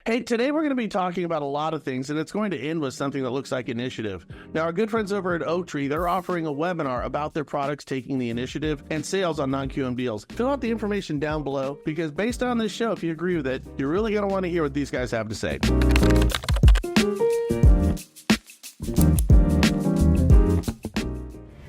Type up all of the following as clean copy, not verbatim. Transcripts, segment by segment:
Hey, today we're going to be talking about a lot of things, and it's going to end with something that looks like initiative. Now, our good friends over at Oaktree, they're offering a webinar about their products taking the initiative and sales on non-QM deals. Fill out the information down below, because based on this show, if you agree with it, you're really going to want to hear what these guys have to say.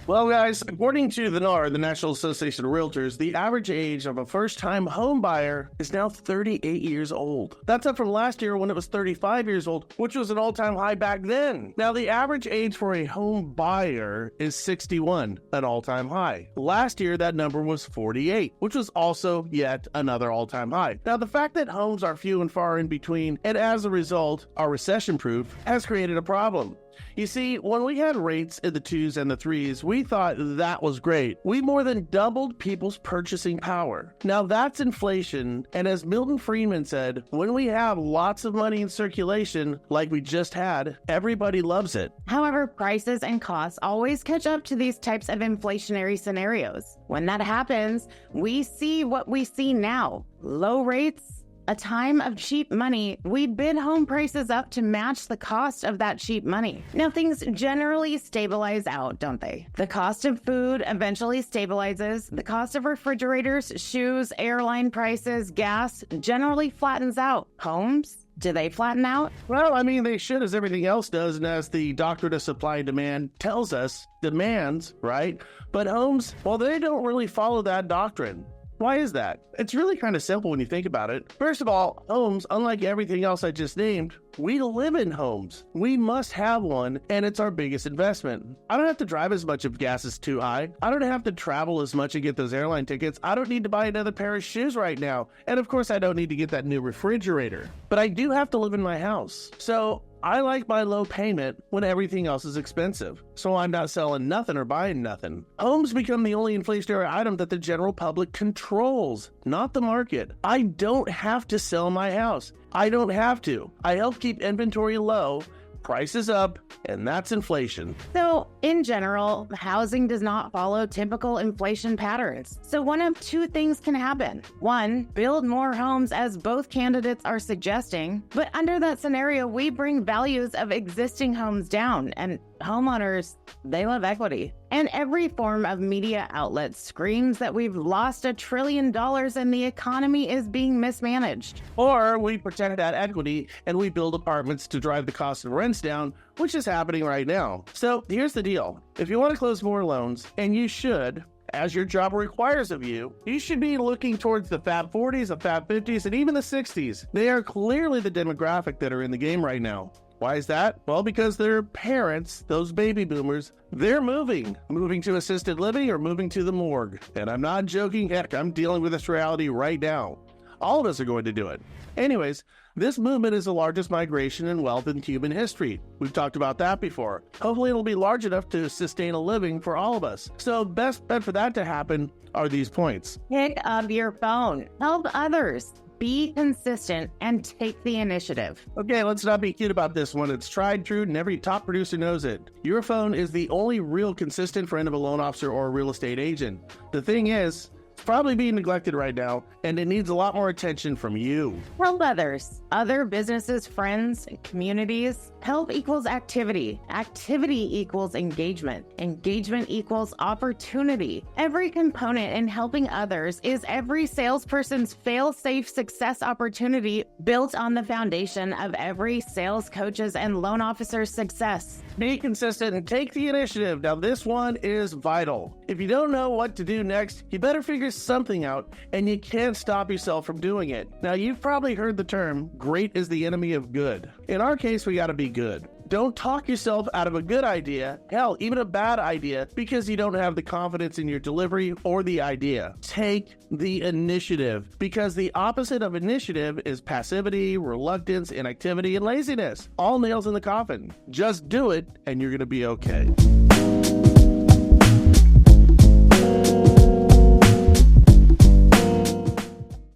Well, guys, according to the NAR, the National Association of Realtors, the average age of a first-time home buyer is now 38 years old. That's up from last year when it was 35 years old, which was an all-time high back then. Now, the average age for a home buyer is 61, an all-time high. Last year, that number was 48, which was also yet another all-time high. Now, the fact that homes are few and far in between, and as a result, are recession-proof, has created a problem. You see, when we had rates in the 2s and the 3s, we thought that was great. We more than doubled people's purchasing power. Now that's inflation, and as Milton Friedman said, when we have lots of money in circulation, like we just had, everybody loves it. However, prices and costs always catch up to these types of inflationary scenarios. When that happens, we see what we see now. Low rates, a time of cheap money. We bid home prices up to match the cost of that cheap money. Now, things generally stabilize out, don't they? The cost of food eventually stabilizes. The cost of refrigerators, shoes, airline prices, gas generally flattens out. Homes? Do they flatten out? Well, I mean, they should, as everything else does, and as the doctrine of supply and demand tells us, demands, right? But homes, well, they don't really follow that doctrine. Why is that? It's really kind of simple when you think about it. First of all, homes, unlike everything else I just named, we live in homes. We must have one, and it's our biggest investment. I don't have to drive as much if gas is too high. I don't have to travel as much and get those airline tickets. I don't need to buy another pair of shoes right now. And of course, I don't need to get that new refrigerator. But I do have to live in my house. So I like my low payment when everything else is expensive, so I'm not selling nothing or buying nothing. Homes become the only inflationary item that the general public controls, not the market. I don't have to sell my house. I don't have to. I help keep inventory low, prices up, and that's inflation. So, in general, housing does not follow typical inflation patterns. So one of two things can happen. One, build more homes as both candidates are suggesting, but under that scenario, we bring values of existing homes down, and homeowners, they love equity. And every form of media outlet screams that we've lost $1 trillion and the economy is being mismanaged. Or we protect that equity and we build apartments to drive the cost of rents down, which is happening right now. So here's the deal. If you want to close more loans, and you should, as your job requires of you, you should be looking towards the Fab 40s, the Fab 50s, and even the 60s. They are clearly the demographic that are in the game right now. Why is that? Well, because their parents, those baby boomers, they're moving to assisted living or moving to the morgue. And I'm not joking. Heck, I'm dealing with this reality right now. All of us are going to do it. Anyways, this movement is the largest migration in wealth in human history. We've talked about that before. Hopefully it'll be large enough to sustain a living for all of us. So best bet for that to happen are these points. Pick up your phone. Help others. Be consistent and take the initiative. Okay, let's not be cute about this one. It's tried, true, and every top producer knows it. Your phone is the only real consistent friend of a loan officer or a real estate agent. The thing is, it's probably being neglected right now, and it needs a lot more attention from you. Help others. Other businesses, friends, communities. Help equals activity. Activity equals engagement. Engagement equals opportunity. Every component in helping others is every salesperson's fail-safe success opportunity built on the foundation of every sales coach's and loan officer's success. Be consistent and take the initiative. Now, this one is vital. If you don't know what to do next, you better figure something out, and you can't stop yourself from doing it. Now, you've probably heard the term, great is the enemy of good. In our case, we gotta be good. Don't talk yourself out of a good idea, hell, even a bad idea, because you don't have the confidence in your delivery or the idea. Take the initiative, because the opposite of initiative is passivity, reluctance, inactivity, and laziness. All nails in the coffin. Just do it, and you're gonna be okay.